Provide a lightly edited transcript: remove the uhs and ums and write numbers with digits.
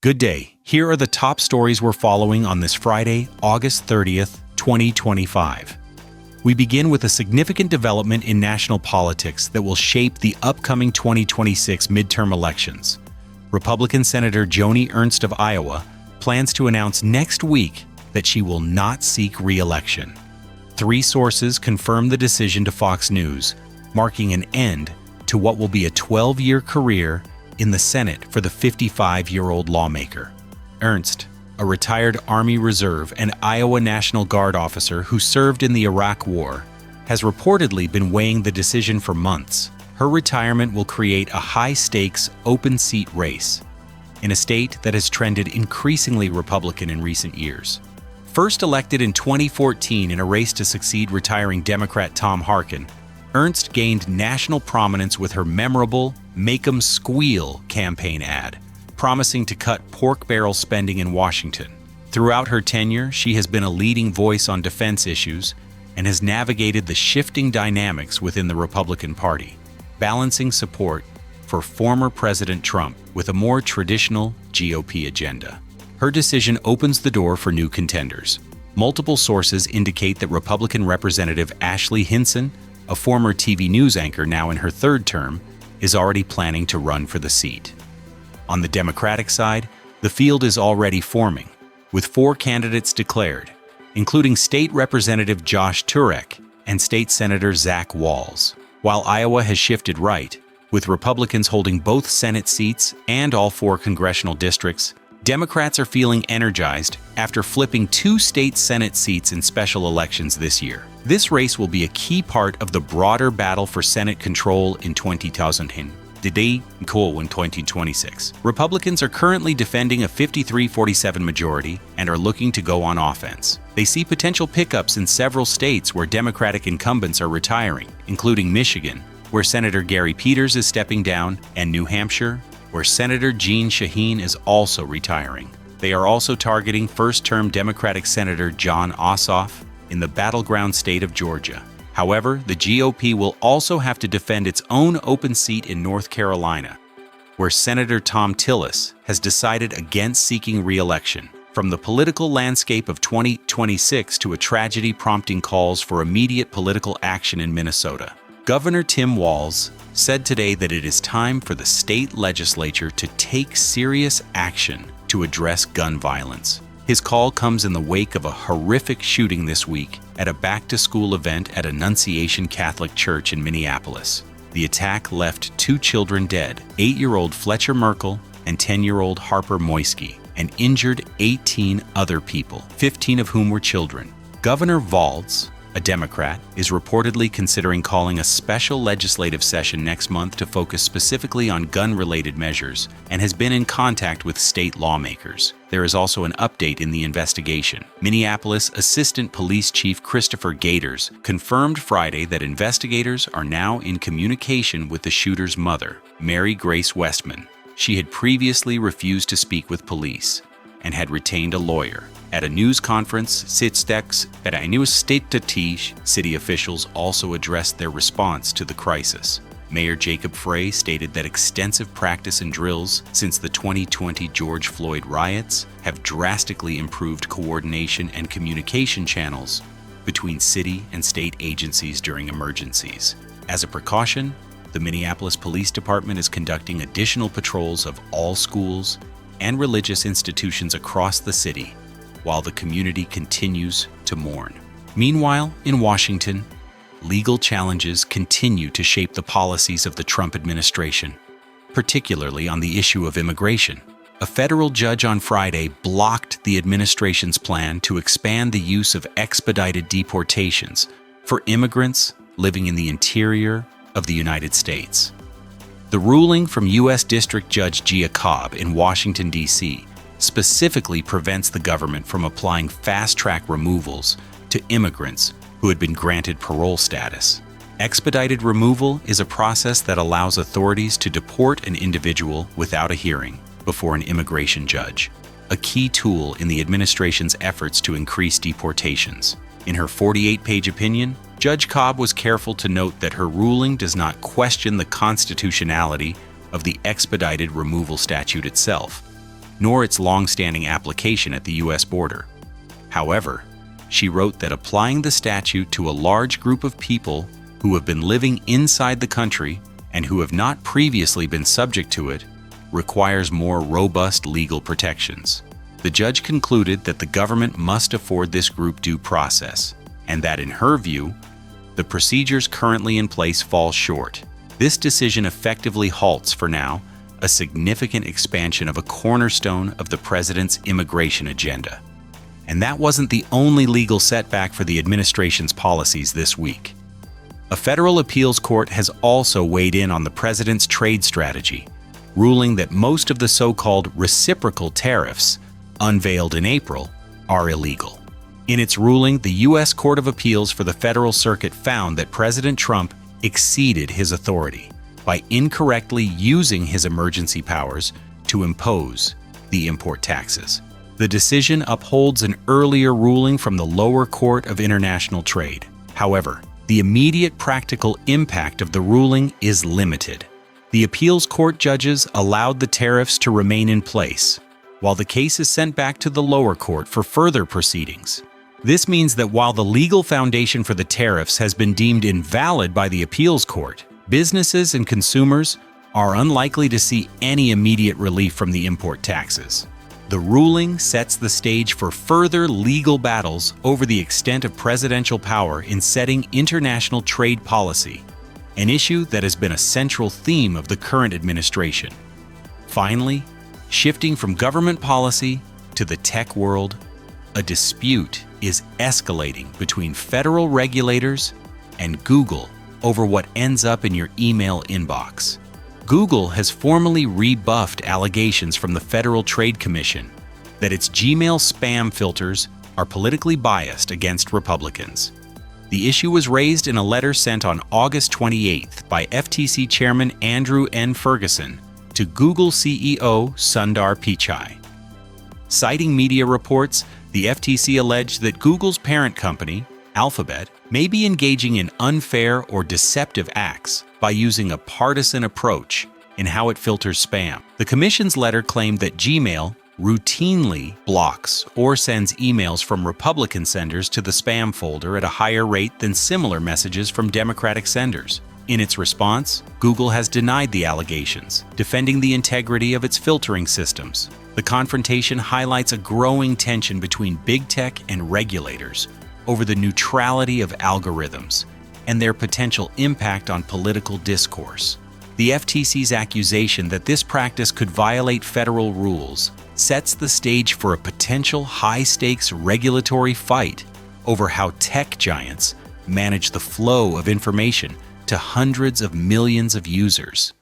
Good day. Here are the top stories we're following on this Friday, August 30th, 2025. We begin with a significant development in national politics that will shape the upcoming 2026 midterm elections. Republican Senator Joni Ernst of Iowa plans to announce next week that she will not seek re-election. 3 sources confirm the decision to Fox News, marking an end to what will be a 12-year career in the Senate for the 55-year-old lawmaker. Ernst, a retired Army Reserve and Iowa National Guard officer who served in the Iraq War, has reportedly been weighing the decision for months. Her retirement will create a high-stakes, open-seat race in a state that has trended increasingly Republican in recent years. First elected in 2014 in a race to succeed retiring Democrat Tom Harkin, Ernst gained national prominence with her memorable "Make 'em Squeal" campaign ad, promising to cut pork barrel spending in Washington. Throughout her tenure, she has been a leading voice on defense issues and has navigated the shifting dynamics within the Republican Party, balancing support for former President Trump with a more traditional GOP agenda. Her decision opens the door for new contenders. Multiple sources indicate that Republican Representative Ashley Hinson, a former TV news anchor now in her 3rd term, is already planning to run for the seat. On the Democratic side, the field is already forming, with 4 candidates declared, including State Representative Josh Turek and State Senator Zach Walz. While Iowa has shifted right, with Republicans holding both Senate seats and all 4 congressional districts, Democrats are feeling energized after flipping 2 state Senate seats in special elections this year. This race will be a key part of the broader battle for Senate control in 2026. Republicans are currently defending a 53-47 majority and are looking to go on offense. They see potential pickups in several states where Democratic incumbents are retiring, including Michigan, where Senator Gary Peters is stepping down, and New Hampshire, where Senator Jeanne Shaheen is also retiring. They are also targeting first-term Democratic Senator Jon Ossoff in the battleground state of Georgia. However, the GOP will also have to defend its own open seat in North Carolina, where Senator Thom Tillis has decided against seeking re-election. From the political landscape of 2026 to a tragedy prompting calls for immediate political action in Minnesota, Governor Tim Walz said today that it is time for the state legislature to take serious action to address gun violence. His call comes in the wake of a horrific shooting this week at a back-to-school event at Annunciation Catholic Church in Minneapolis. The attack left 2 children dead, 8-year-old Fletcher Merkel and 10-year-old Harper Moisky, and injured 18 other people, 15 of whom were children. Governor Walz, a Democrat, is reportedly considering calling a special legislative session next month to focus specifically on gun-related measures and has been in contact with state lawmakers. There is also an update in the investigation. Minneapolis Assistant Police Chief Christopher Gators confirmed Friday that investigators are now in communication with the shooter's mother, Mary Grace Westman. She had previously refused to speak with police and had retained a lawyer. At a news conference, city officials also addressed their response to the crisis. Mayor Jacob Frey stated that extensive practice and drills since the 2020 George Floyd riots have drastically improved coordination and communication channels between city and state agencies during emergencies. As a precaution, the Minneapolis Police Department is conducting additional patrols of all schools and religious institutions across the city, while the community continues to mourn. Meanwhile, in Washington, legal challenges continue to shape the policies of the Trump administration, particularly on the issue of immigration. A federal judge on Friday blocked the administration's plan to expand the use of expedited deportations for immigrants living in the interior of the United States. The ruling from U.S. District Judge Gia Cobb in Washington, D.C., specifically prevents the government from applying fast-track removals to immigrants who had been granted parole status. Expedited removal is a process that allows authorities to deport an individual without a hearing before an immigration judge, a key tool in the administration's efforts to increase deportations. In her 48-page opinion, Judge Cobb was careful to note that her ruling does not question the constitutionality of the expedited removal statute itself, nor its long-standing application at the U.S. border. However, she wrote that applying the statute to a large group of people who have been living inside the country and who have not previously been subject to it requires more robust legal protections. The judge concluded that the government must afford this group due process, and that, in her view, the procedures currently in place fall short. This decision effectively halts, for now, a significant expansion of a cornerstone of the president's immigration agenda. And that wasn't the only legal setback for the administration's policies this week. A federal appeals court has also weighed in on the president's trade strategy, ruling that most of the so-called reciprocal tariffs, unveiled in April, are illegal. In its ruling, the U.S. Court of Appeals for the Federal Circuit found that President Trump exceeded his authority by incorrectly using his emergency powers to impose the import taxes. The decision upholds an earlier ruling from the lower court of international trade. However, the immediate practical impact of the ruling is limited. The appeals court judges allowed the tariffs to remain in place, while the case is sent back to the lower court for further proceedings. This means that while the legal foundation for the tariffs has been deemed invalid by the appeals court, businesses and consumers are unlikely to see any immediate relief from the import taxes. The ruling sets the stage for further legal battles over the extent of presidential power in setting international trade policy, an issue that has been a central theme of the current administration. Finally, shifting from government policy to the tech world, a dispute is escalating between federal regulators and Google over what ends up in your email inbox. Google has formally rebuffed allegations from the Federal Trade Commission that its Gmail spam filters are politically biased against Republicans. The issue was raised in a letter sent on August 28th by FTC Chairman Andrew N. Ferguson to Google CEO Sundar Pichai. Citing media reports, the FTC alleged that Google's parent company, Alphabet, may be engaging in unfair or deceptive acts by using a partisan approach in how it filters spam. The Commission's letter claimed that Gmail routinely blocks or sends emails from Republican senders to the spam folder at a higher rate than similar messages from Democratic senders. In its response, Google has denied the allegations, defending the integrity of its filtering systems. The confrontation highlights a growing tension between big tech and regulators over the neutrality of algorithms and their potential impact on political discourse. The FTC's accusation that this practice could violate federal rules sets the stage for a potential high-stakes regulatory fight over how tech giants manage the flow of information to hundreds of millions of users.